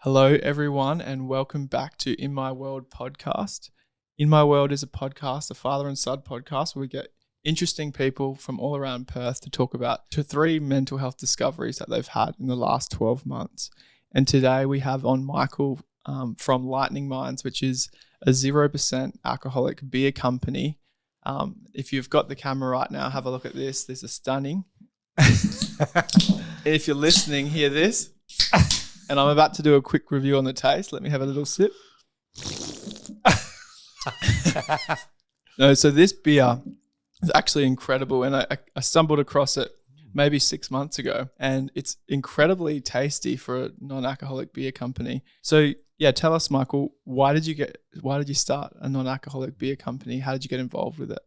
Hello, everyone, and welcome back to In My World podcast. In My World is a podcast, a father and son podcast, where we get interesting people from all around Perth to talk about three mental health discoveries that they've had in the last 12 months. And today we have on Michael from Lightning Minds, which is a 0% alcoholic beer company. If you've got the camera right now, have a look at this. This is stunning. If you're listening, hear this. And I'm about to do a quick review on the taste. Let me have a little sip. No, so this beer is actually incredible. And I stumbled across it maybe 6 months ago. And it's incredibly tasty for a non-alcoholic beer company. So yeah, tell us, Michael, why did you start a non-alcoholic beer company? How did you get involved with it?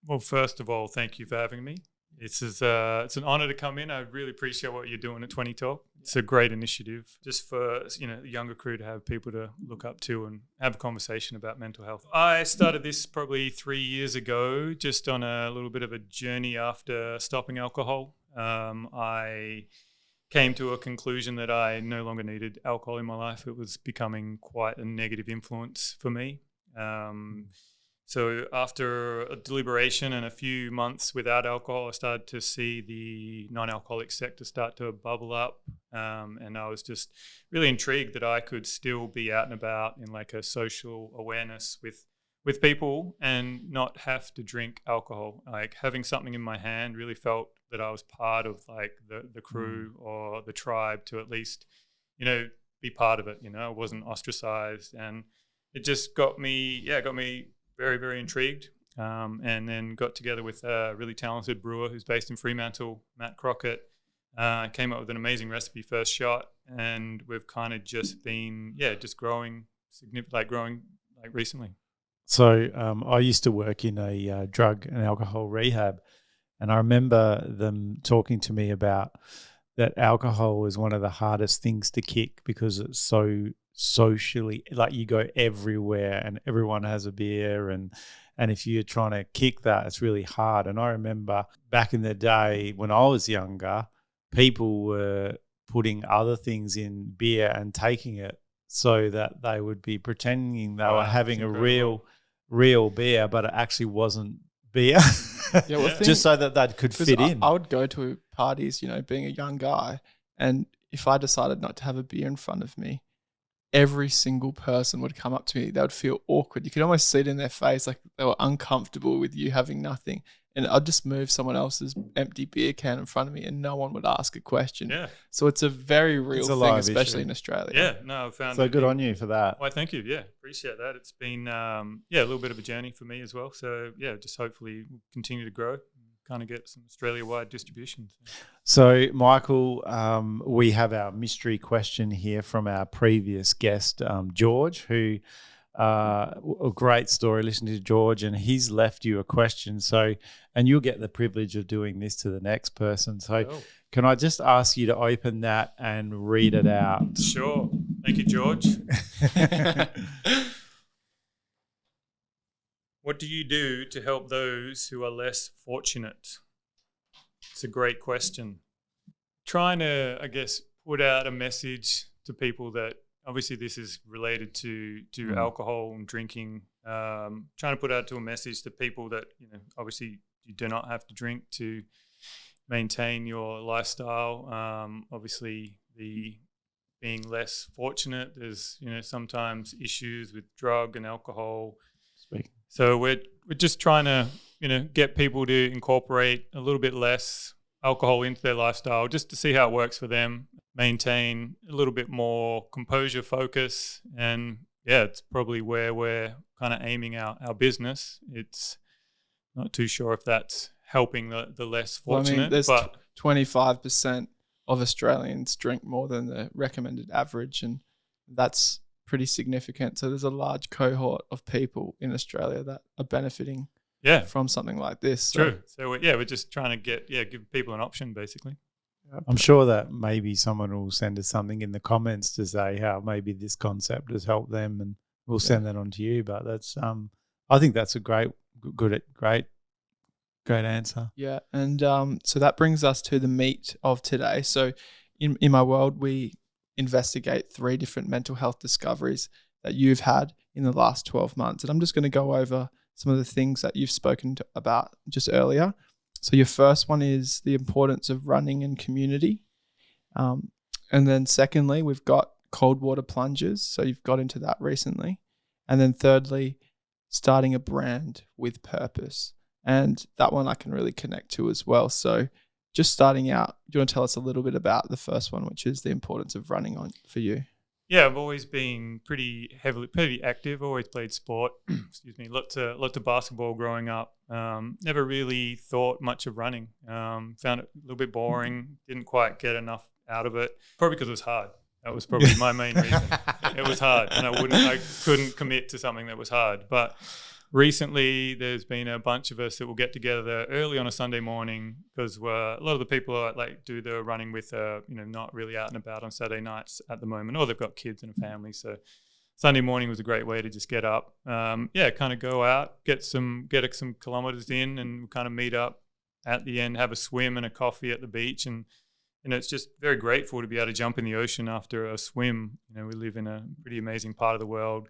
Well, first of all, thank you for having me. It's an honor to come in. I really appreciate what you're doing at 20 Talk. It's a great initiative just for the younger crew to have people to look up to and have a conversation about mental health. I started this probably 3 years ago, just on a little bit of a journey after stopping alcohol. I came to a conclusion that I no longer needed alcohol in my life. It was becoming quite a negative influence for me. So after a deliberation and a few months without alcohol, I started to see the non-alcoholic sector start to bubble up. And I was just really intrigued that I could still be out and about in like a social awareness with people and not have to drink alcohol. Like having something in my hand really felt that I was part of like the crew or the tribe to at least, be part of it. I wasn't ostracized, and it just got me very, very intrigued, and then got together with a really talented brewer who's based in Fremantle, Matt Crockett. Came up with an amazing recipe first shot, and we've kind of just been, growing recently. So I used to work in a drug and alcohol rehab, and I remember them talking to me about that alcohol is one of the hardest things to kick because it's so socially, like you go everywhere and everyone has a beer, and if you're trying to kick that, it's really hard. And I remember back in the day when I was younger, people were putting other things in beer and taking it so that they would be pretending they were having a real beer, but it actually wasn't beer. Just so that they could fit in. I would go to parties, being a young guy, and if I decided not to have a beer in front of me, every single person would come up to me. They would feel awkward. You could almost see it in their face, like they were uncomfortable with you having nothing. And I'd just move someone else's empty beer can in front of me and no one would ask a question. Yeah. So it's a very real thing, especially in Australia. Yeah, no, I found so good on you for that. Well, thank you. Yeah, appreciate that. It's been, a little bit of a journey for me as well. So, just hopefully we'll continue to grow, kind of get some Australia-wide distribution. So, Michael, we have our mystery question here from our previous guest, George, who a great story. Listen to George, and he's left you a question. So, and you'll get the privilege of doing this to the next person. So, Can I just ask you to open that and read it out? Sure. Thank you, George. What do you do to help those who are less fortunate? It's a great question. Trying to, I guess, put out a message to people that obviously this is related to alcohol and drinking. Trying to put out to a message to people that, obviously you do not have to drink to maintain your lifestyle. Obviously the being less fortunate, there's, sometimes issues with drug and alcohol. So we're just trying to, get people to incorporate a little bit less alcohol into their lifestyle just to see how it works for them, maintain a little bit more composure, focus. And it's probably where we're kind of aiming our business. It's not too sure if that's helping the less fortunate. There's 25% of Australians drink more than the recommended average, and that's pretty significant. So there's a large cohort of people in Australia that are benefiting from something like this. True. So we're just trying to give people an option, basically. I'm sure that maybe someone will send us something in the comments to say how maybe this concept has helped them, and we'll send that on to you. But that's I think that's a great answer. Yeah, and so that brings us to the meat of today. So in my world, we investigate 3 different mental health discoveries that you've had in the last 12 months. And I'm just going to go over some of the things that you've spoken about just earlier. So your first one is the importance of running in community. And then secondly, we've got cold water plunges. So you've got into that recently. And then thirdly, starting a brand with purpose. And that one I can really connect to as well. So just starting out, do you want to tell us a little bit about the first one, which is the importance of running on for you? Yeah, I've always been pretty active, always played sport. Excuse me, lots of basketball growing up. Never really thought much of running. Found it a little bit boring, didn't quite get enough out of it. Probably because it was hard. That was probably my main reason. It was hard, and I couldn't commit to something that was hard. But recently, there's been a bunch of us that will get together early on a Sunday morning because a lot of the people do the running with, not really out and about on Saturday nights at the moment, or they've got kids and a family. So Sunday morning was a great way to just get up, kind of go out, get some kilometers in, and kind of meet up at the end, have a swim and a coffee at the beach, and it's just very grateful to be able to jump in the ocean after a swim. We live in a pretty amazing part of the world.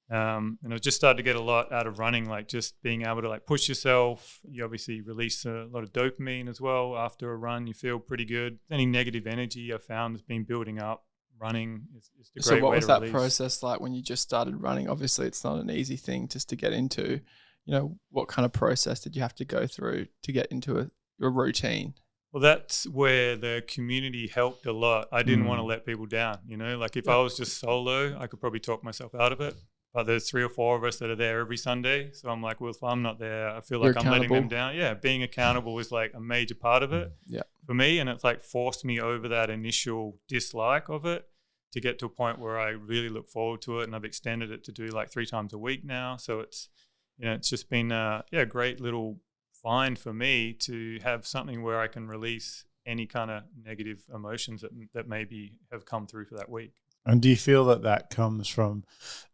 And I've just started to get a lot out of running, like just being able to push yourself. You obviously release a lot of dopamine as well. After a run, you feel pretty good. Any negative energy I found has been building up. Running is a great way to release. So what was that process like when you just started running? Obviously, it's not an easy thing just to get into. What kind of process did you have to go through to get into your routine? Well, that's where the community helped a lot. I didn't want to let people down, if I was just solo, I could probably talk myself out of it. But there's 3 or 4 of us that are there every Sunday. So I'm like, well, if I'm not there, I feel like I'm letting them down. Yeah, being accountable is a major part of it for me. And it's forced me over that initial dislike of it to get to a point where I really look forward to it. And I've extended it to do 3 times a week now. So it's, it's just been a great little find for me to have something where I can release any kind of negative emotions that maybe have come through for that week. And do you feel that comes from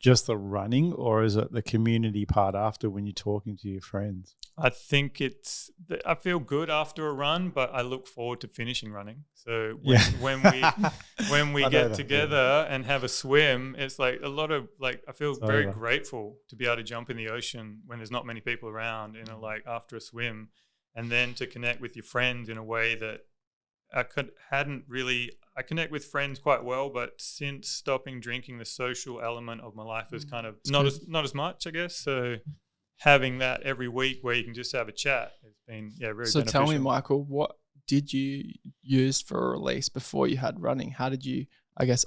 just the running, or is it the community part after when you're talking to your friends? I think I feel good after a run, but I look forward to finishing running. So when we get together and have a swim, it's a lot of I feel very grateful to be able to jump in the ocean when there's not many people around, after a swim, and then to connect with your friends in a way that I connect with friends quite well, but since stopping drinking, the social element of my life is kind of not as much, I guess. So having that every week where you can just have a chat has been very beneficial. So tell me, Michael, what did you use for a release before you had running? How did you,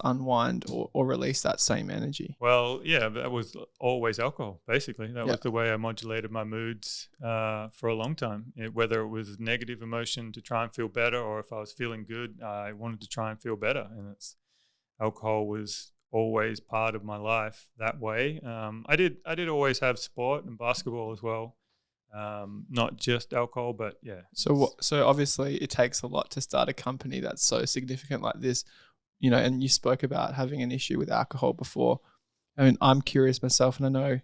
unwind or release that same energy? Well, that was always alcohol, basically. That was the way I modulated my moods for a long time. Whether it was negative emotion to try and feel better, or if I was feeling good, I wanted to try and feel better. And alcohol was always part of my life that way. I did always have sport and basketball as well. Not just alcohol, but yeah. So obviously it takes a lot to start a company that's so significant like this. And you spoke about having an issue with alcohol before. I mean, I'm curious myself, and I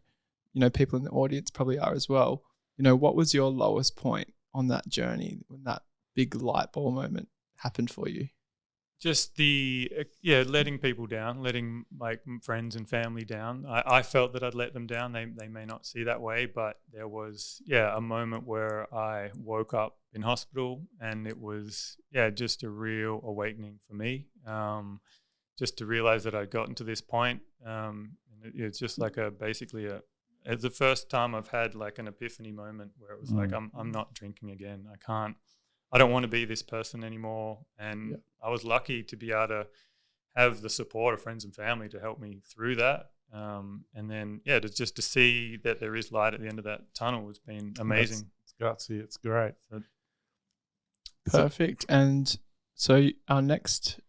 know, people in the audience probably are as well. What was your lowest point on that journey when that big light bulb moment happened for you? Just letting people down, letting my friends and family down. I felt that I'd let them down. They may not see that way, but there was, a moment where I woke up in hospital, and it was, just a real awakening for me. Just to realize that I'd gotten to this point. And it's just it's the first time I've had an epiphany moment where it was I'm not drinking again. I don't want to be this person anymore. And I was lucky to be able to have the support of friends and family to help me through that. And then, to see that there is light at the end of that tunnel has been amazing. It's gutsy. It's great. Perfect. And so our next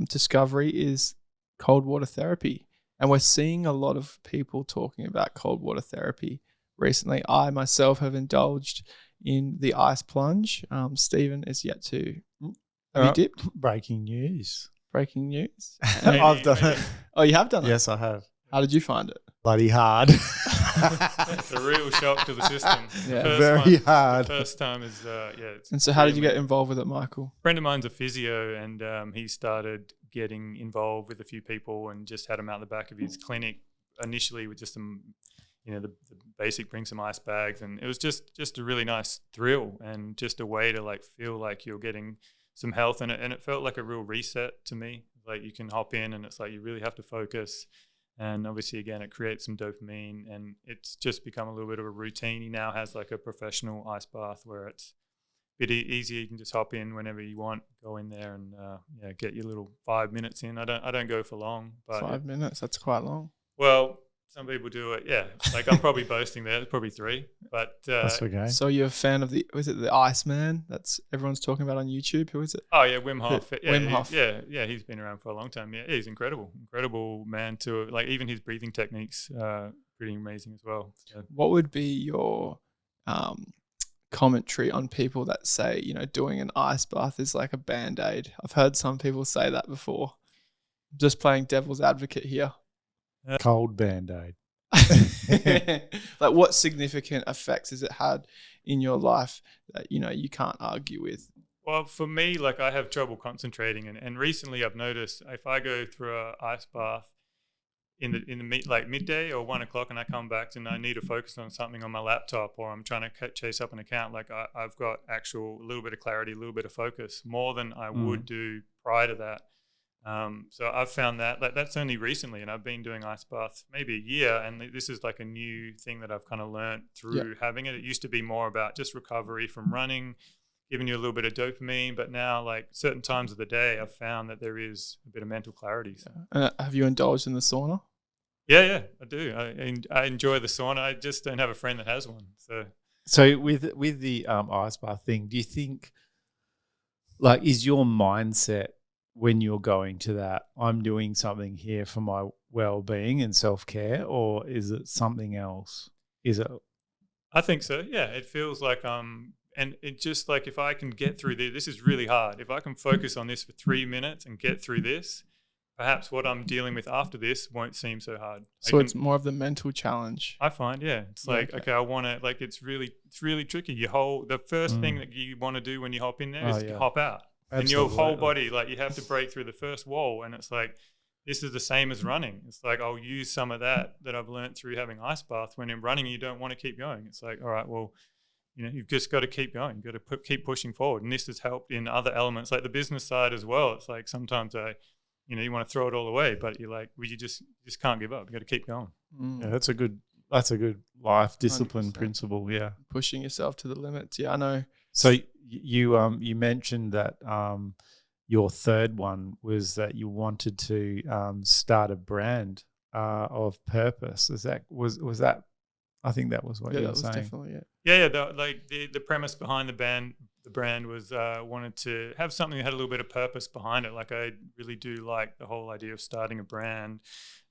discovery is cold water therapy. And we're seeing a lot of people talking about cold water therapy recently. I myself have indulged in the ice plunge. Stephen is yet to. Have you dipped? Breaking news. I've done it. Oh, you have done it? Yes, I have. How did you find it? Bloody hard. It's a real shock to the system. Very hard. The first time is, And so how did you get involved with it, Michael? A friend of mine's a physio, and he started getting involved with a few people and just had him out the back of his clinic initially with just some, the basic bring some ice bags, and it was just a really nice thrill and just a way to like feel like you're getting some health, and it felt like a real reset to me. Like you can hop in and it's like you really have to focus, and obviously again it creates some dopamine, and it's just become a little bit of a routine. He now has like a professional ice bath where it's a bit easier. You can just hop in whenever you want, go in there and get your little 5 minutes in. I don't go for long, but 5 minutes, that's quite long. Well, some people do it, yeah. Like I'm probably boasting there. It's probably 3, but that's okay. So you're a fan of was it the Iceman? That's everyone's talking about on YouTube. Who is it? Oh yeah, Wim Hof. Yeah, Wim Hof. He's been around for a long time. Yeah, he's incredible man. To like even his breathing techniques, pretty amazing as well. So. What would be your commentary on people that say doing an ice bath is like a band-aid? I've heard some people say that before. Just playing devil's advocate here. Cold Band-Aid. Like what significant effects has it had in your life that you can't argue with? Well, for me, like I have trouble concentrating, and recently I've noticed if I go through an ice bath in the midday or 1 o'clock, and I come back and I need to focus on something on my laptop, or I'm trying to chase up an account, like I've got a little bit of clarity, a little bit of focus, more than I would do prior to that. So I've found that's only recently, and I've been doing ice baths maybe a year, and this is like a new thing that I've kind of learned through having it. It used to be more about just recovery from running, giving you a little bit of dopamine, but now like certain times of the day, I've found that there is a bit of mental clarity. So. Have you indulged in the sauna? Yeah, I do. I enjoy the sauna. I just don't have a friend that has one. So with the ice bath thing, do you think like is your mindset when you're going to that, I'm doing something here for my well-being and self-care, or is it something else? Is it? I think so. Yeah, it feels like and it just like if I can get through this is really hard. If I can focus on this for 3 minutes and get through this, perhaps what I'm dealing with after this won't seem so hard. So it's more of the mental challenge. I find, it's like okay, I want to like it's really tricky. The first thing that you want to do when you hop in there is hop out. Absolutely. And your whole body, like you have to break through the first wall, and it's like this is the same as running. It's like I'll use some of that I've learned through having ice bath. When in running, you don't want to keep going. It's like, all right, well, you've just got to keep going. You've got to keep pushing forward, and this has helped in other elements, like the business side as well. It's like sometimes you want to throw it all away, but you're like, well, you just can't give up. You got to keep going. Yeah, that's a good life discipline 100%. Principle. Yeah, pushing yourself to the limits. Yeah, I know. So you mentioned that your third one was that you wanted to start a brand of purpose. Was that? I think that was what you were saying. Definitely it. Yeah. The premise behind the brand was wanted to have something that had a little bit of purpose behind it. Like I really do like the whole idea of starting a brand,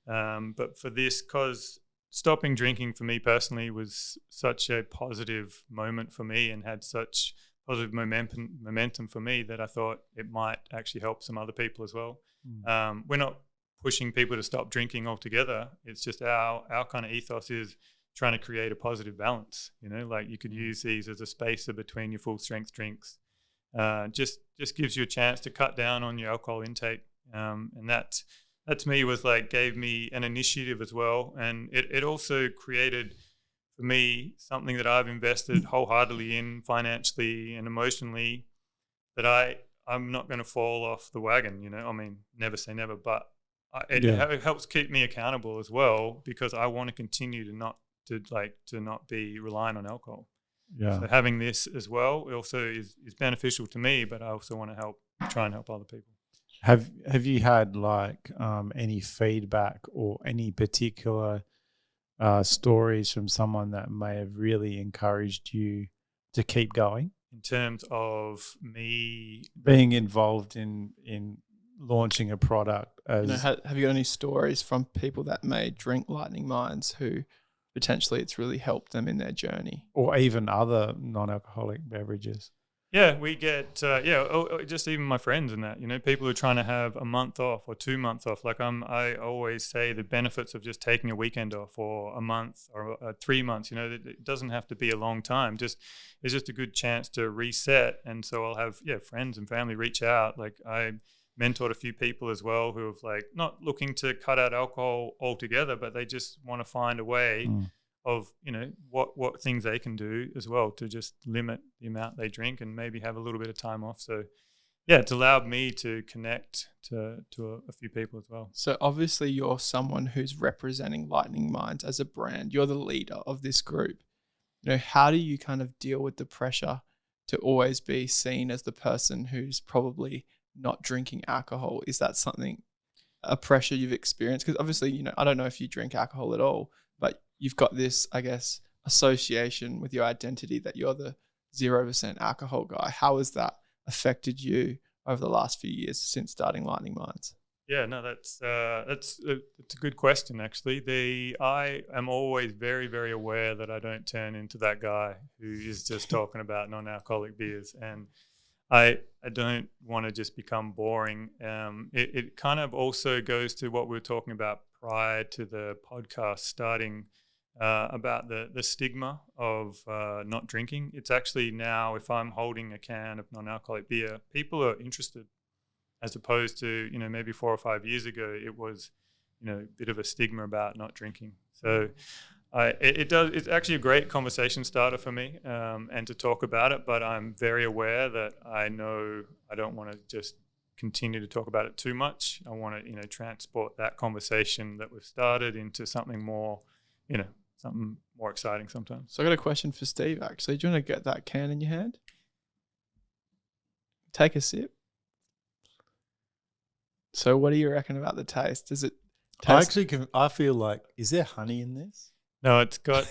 but for this, because stopping drinking for me personally was such a positive moment for me and had such positive momentum for me that I thought it might actually help some other people as well. We're not pushing people to stop drinking altogether. It's just our kind of ethos is trying to create a positive balance. Like you could use these as a spacer between your full strength drinks. Just gives you a chance to cut down on your alcohol intake. And that to me was like gave me an initiative as well. And it also created for me something that I've invested wholeheartedly in financially and emotionally, that I'm not going to fall off the wagon. I mean, never say never, but it helps keep me accountable as well, because I want to continue to not be reliant on alcohol. Yeah. So having this as well also is beneficial to me, but I also want to try and help other people. Have you had like any feedback or any particular stories from someone that may have really encouraged you to keep going? In terms of me being involved in launching a product. Have you got any stories from people that may drink Lightning Minds who potentially it's really helped them in their journey? Or even other non-alcoholic beverages? Yeah, we get, just even my friends and that, people who are trying to have a month off or 2 months off. Like I always say the benefits of just taking a weekend off or a month or 3 months, it doesn't have to be a long time. It's just a good chance to reset. And so I'll have, friends and family reach out. Like mentored a few people as well who have like not looking to cut out alcohol altogether, but they just want to find a way of, you know, what things they can do as well to just limit the amount they drink and maybe have a little bit of time off. So yeah, it's allowed me to connect to a few people as well. So obviously you're someone who's representing Lightning Minds as a brand. You're the leader of this group. You know, how do you kind of deal with the pressure to always be seen as the person who's probably not drinking alcohol? Is that a pressure you've experienced? Because obviously, you know, I don't know if you drink alcohol at all, but you've got this, I guess, association with your identity that you're the 0% alcohol guy. How has that affected you over the last few years since starting Lightning Minds? Yeah, no, that's a good question actually. I am always very, very aware that I don't turn into that guy who is just talking about non-alcoholic beers, and I don't want to just become boring. It kind of also goes to what we were talking about prior to the podcast starting, about the stigma of not drinking. It's actually now, if I'm holding a can of non-alcoholic beer, people are interested, as opposed to, you know, maybe 4 or 5 years ago, it was, you know, a bit of a stigma about not drinking. So it's actually a great conversation starter for me, and to talk about it, but I'm very aware that I know I don't want to just continue to talk about it too much. I want to, you know, transport that conversation that we've started into something more, you know, something more exciting sometimes. So I got a question for Steve, actually. Do you want to get that can in your hand? Take a sip. So what do you reckon about the taste? Does it taste? I feel like, is there honey in this? No, it's got,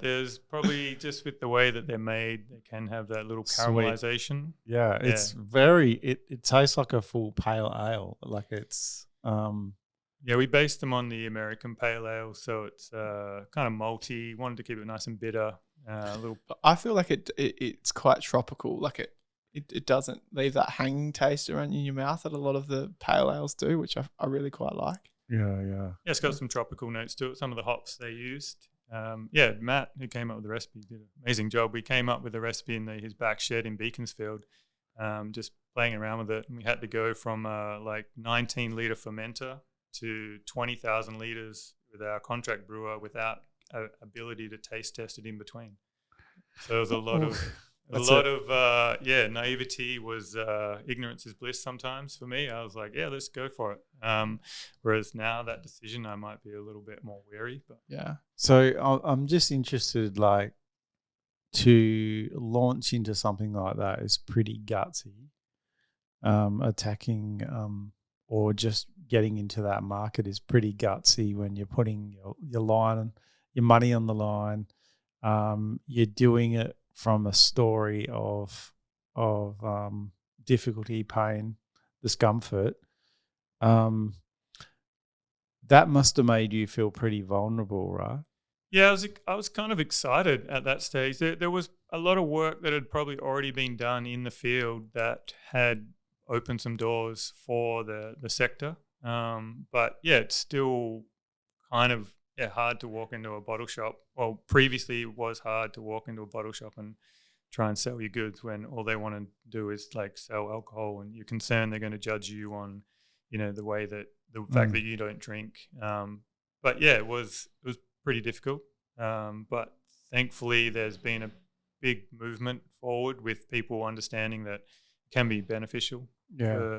there's probably, just with the way that they're made, they can have that little caramelization. Yeah, it's very, it tastes like a full pale ale. Like it's, yeah, we based them on the American pale ale, so it's kind of malty. Wanted to keep it nice and bitter. I feel like it's quite tropical. Like it doesn't leave that hanging taste around in your mouth that a lot of the pale ales do, which I really quite like. Yeah. Yeah, it's got some tropical notes to it. Some of the hops they used. Matt, who came up with the recipe, did an amazing job. We came up with the recipe in his back shed in Beaconsfield, just playing around with it. And we had to go from like 19-litre fermenter to 20,000 litres with our contract brewer without ability to taste test it in between. So there was a lot of naivety was ignorance is bliss sometimes for me. I was like, yeah, let's go for it. Whereas now that decision, I might be a little bit more wary. But yeah. So I'm just interested, like, to launch into something like that is pretty gutsy. Attacking or just getting into that market is pretty gutsy when you're putting your line, your money on the line. You're doing it from a story of difficulty, pain, discomfort. That must have made you feel pretty vulnerable, right? Yeah, I was kind of excited at that stage. There was a lot of work that had probably already been done in the field that had opened some doors for the sector. But yeah, it's still kind of hard to walk into a bottle shop. Well, previously it was hard to walk into a bottle shop and try and sell your goods when all they want to do is like sell alcohol, and you're concerned they're going to judge you on, you know, the fact that you don't drink. But yeah, it was pretty difficult. But thankfully there's been a big movement forward with people understanding that it can be beneficial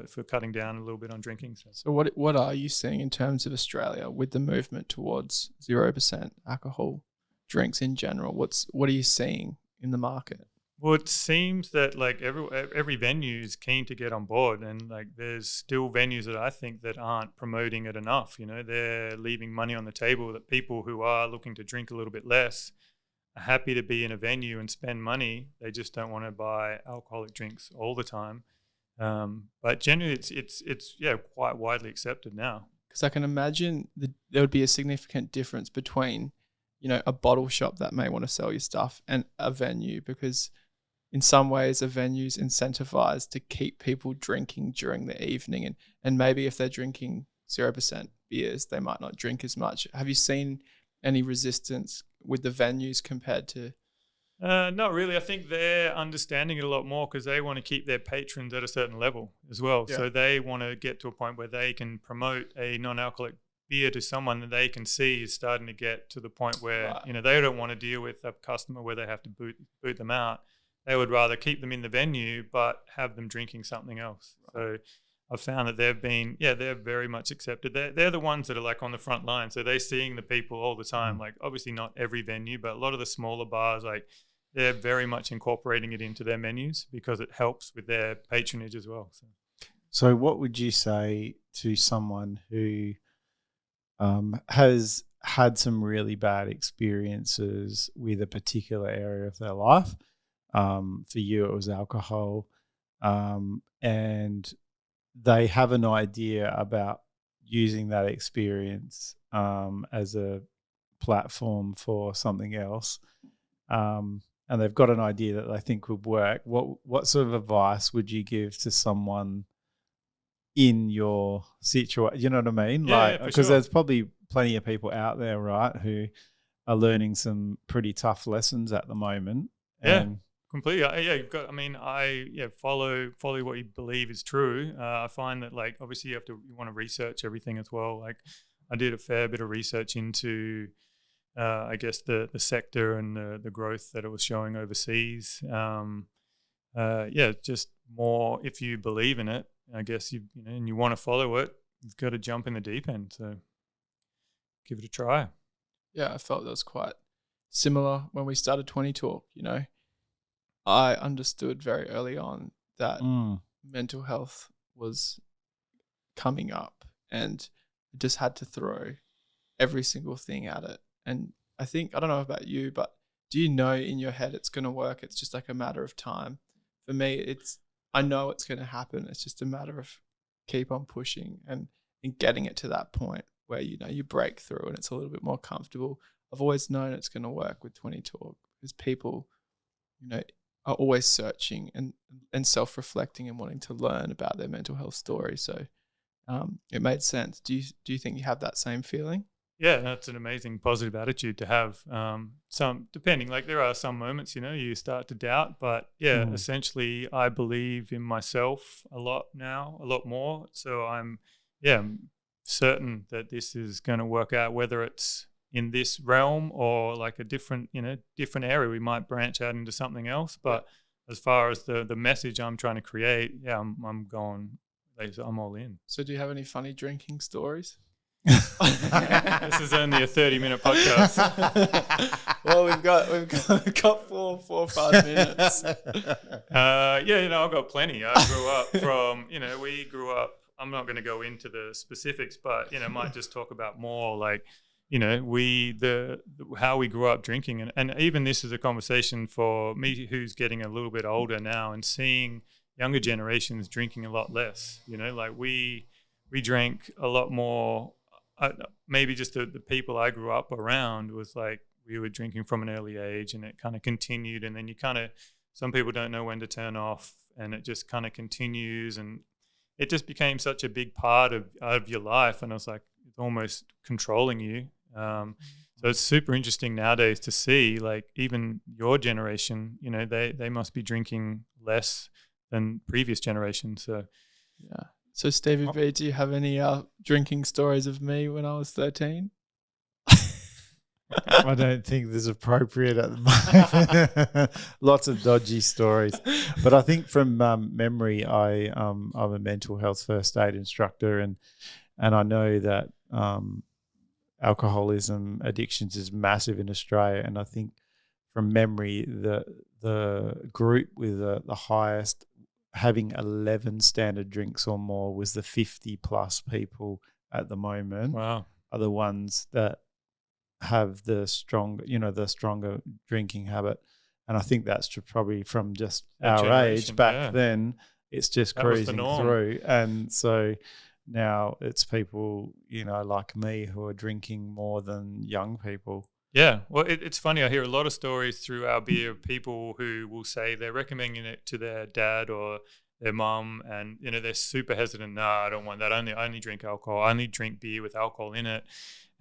for cutting down a little bit on drinking. So what are you seeing in terms of Australia with the movement towards 0% alcohol drinks in general? What are you seeing in the market? Well, it seems that like every venue is keen to get on board, and like there's still venues that I think that aren't promoting it enough. You know, they're leaving money on the table that people who are looking to drink a little bit less are happy to be in a venue and spend money. They just don't want to buy alcoholic drinks all the time. But generally, it's quite widely accepted now. Because I can imagine there would be a significant difference between, you know, a bottle shop that may want to sell your stuff and a venue, because in some ways a venue's incentivized to keep people drinking during the evening, and maybe if they're drinking 0% beers, they might not drink as much. Have you seen any resistance with the venues compared to Not really. I think they're understanding it a lot more because they want to keep their patrons at a certain level as well. Yeah. So they want to get to a point where they can promote a non-alcoholic beer to someone that they can see is starting to get to the point where, Right. you know, they don't want to deal with a customer where they have to boot them out. They would rather keep them in the venue but have them drinking something else. So I've found that they're very much accepted. They're the ones that are like on the front line. So they're seeing the people all the time. Like obviously not every venue, but a lot of the smaller bars, like they're very much incorporating it into their menus because it helps with their patronage as well. So what would you say to someone who has had some really bad experiences with a particular area of their life? For you, it was alcohol, and they have an idea about using that experience as a platform for something else, and they've got an idea that they think would work. What sort of advice would you give to someone in your situation? You know what I mean? Yeah, because sure. there's probably plenty of people out there, right, who are learning some pretty tough lessons at the moment. Yeah. Completely. You've got. I mean, follow what you believe is true. I find that like obviously you want to research everything as well. Like I did a fair bit of research into, I guess the sector and the growth that it was showing overseas. Just more if you believe in it. I guess and you want to follow it, you've got to jump in the deep end. So give it a try. Yeah, I felt that was quite similar when we started 20 Talk. I understood very early on that mental health was coming up and just had to throw every single thing at it. And I think, I don't know about you, but do you know in your head it's going to work? It's just like a matter of time. For me, I know it's going to happen. It's just a matter of keep on pushing and getting it to that point where, you break through and it's a little bit more comfortable. I've always known it's going to work with 20 Talk because people, are always searching and self-reflecting and wanting to learn about their mental health story. So it made sense. Do you think you have that same feeling? Yeah, that's an amazing positive attitude to have. Some depending, like there are some moments, you start to doubt, but essentially I believe in myself a lot now, a lot more. So I'm certain that this is going to work out, whether it's in this realm or like a different area. We might branch out into something else, but as far as the message I'm trying to create, I'm going. I'm all in. So do you have any funny drinking stories? This is only a 30-minute podcast. Well, we've got 4 or 5 minutes. I've got plenty. I grew up from, we grew up. I'm not going to go into the specifics, but might just talk about more like, how we grew up drinking, and even this is a conversation for me who's getting a little bit older now and seeing younger generations drinking a lot less. Like we drank a lot more. Maybe just the people I grew up around was like we were drinking from an early age, and it kind of continued. And then some people don't know when to turn off, and it just kind of continues, and it just became such a big part of your life. And I was like, it's almost controlling you. So it's super interesting nowadays to see like even your generation, they must be drinking less than previous generations. So yeah. So Stevie B, do you have any drinking stories of me when I was 13? I don't think this is appropriate at the moment. Lots of dodgy stories. But I think from memory, I'm a mental health first aid instructor, and I know that alcoholism addictions is massive in Australia. And I think from memory, the group with the highest having 11 standard drinks or more was the 50 plus people at the moment. Wow. Are the ones that have the stronger drinking habit. And I think that's probably from just our age back then. It's just cruising through. And so now it's people, like me who are drinking more than young people. Yeah. Well, it's funny. I hear a lot of stories through our beer of people who will say they're recommending it to their dad or their mum, and, they're super hesitant. No, I don't want that. I only drink alcohol. I only drink beer with alcohol in it.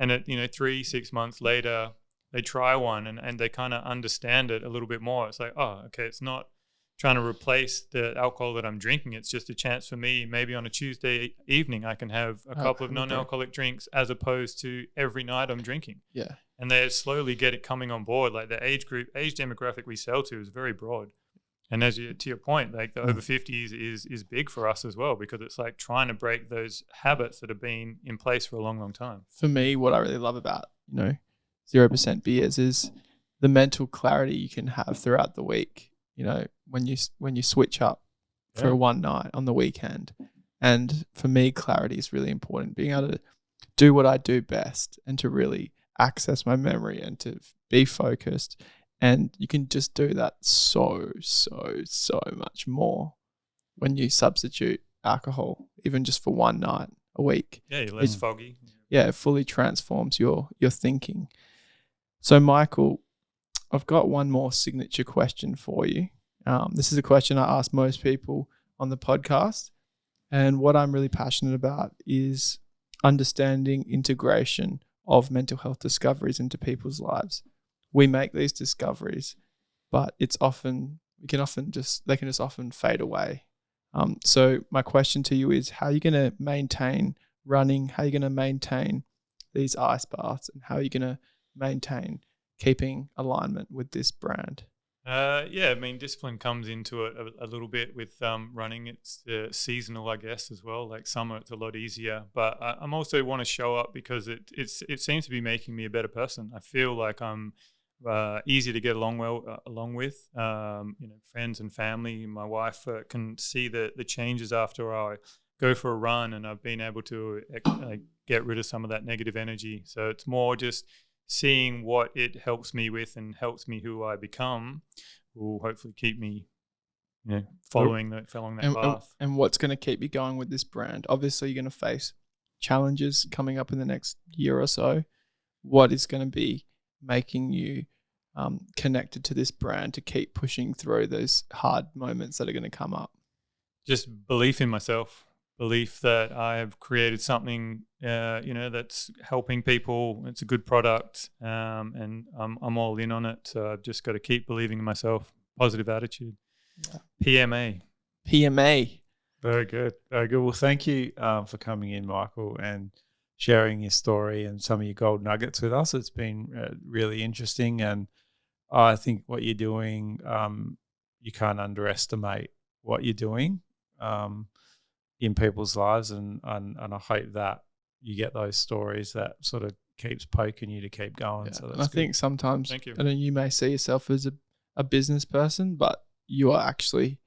And 3-6 months later, they try one and they kind of understand it a little bit more. It's like, oh, okay, it's not trying to replace the alcohol that I'm drinking. It's just a chance for me, maybe on a Tuesday evening, I can have a couple of non-alcoholic drinks as opposed to every night I'm drinking. Yeah. And they slowly get it coming on board. Like the age demographic we sell to is very broad. And to your point, like the over 50s is big for us as well, because it's like trying to break those habits that have been in place for a long, long time. For me, what I really love about, 0% beers is the mental clarity you can have throughout the week. When you switch up for one night on the weekend. And for me, clarity is really important. Being able to do what I do best and to really access my memory and to be focused. And you can just do that so much more when you substitute alcohol, even just for one night a week. Yeah, you're less foggy. Yeah, it fully transforms your thinking. So, Michael, I've got one more signature question for you. This is a question I ask most people on the podcast. And what I'm really passionate about is understanding integration of mental health discoveries into people's lives. We make these discoveries, but they can just often fade away. So my question to you is, how are you going to maintain running? How are you going to maintain these ice baths? And how are you going to maintain keeping alignment with this brand? Discipline comes into it a little bit with running. It's seasonal, I guess, as well. Like summer, it's a lot easier. But I'm also want to show up because it seems to be making me a better person. I feel like I'm easy to get along with. Friends and family. My wife can see the changes after I go for a run, and I've been able to get rid of some of that negative energy. So it's more just seeing what it helps me with and helps me who I become will hopefully keep me, following that path. And what's going to keep you going with this brand? Obviously, you're going to face challenges coming up in the next year or so. What is going to be making you connected to this brand to keep pushing through those hard moments that are going to come up? Just belief in myself. Belief that I have created something, that's helping people. It's a good product, and I'm all in on it. So I've just got to keep believing in myself. Positive attitude. Yeah. PMA. Very good. Very good. Well, thank you for coming in, Michael, and sharing your story and some of your gold nuggets with us. It's been really interesting, and I think what you're doing, you can't underestimate what you're doing. In people's lives, and I hope that you get those stories that sort of keeps poking you to keep going. Yeah. So and I think sometimes, Thank you. You may see yourself as a business person, but you are actually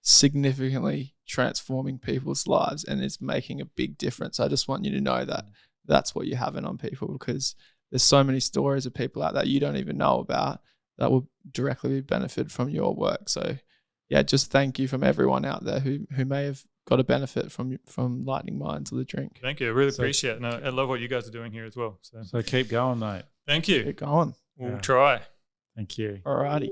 significantly transforming people's lives, and it's making a big difference. I just want you to know that that's what you're having on people, because there's so many stories of people out there you don't even know about that will directly benefit from your work. So yeah, just thank you from everyone out there who may have got a benefit from Lightning Minds or the drink. Thank you. I really appreciate it. And I love what you guys are doing here as well. So keep going, mate. Thank you. Keep going. We'll try. Thank you. Alrighty.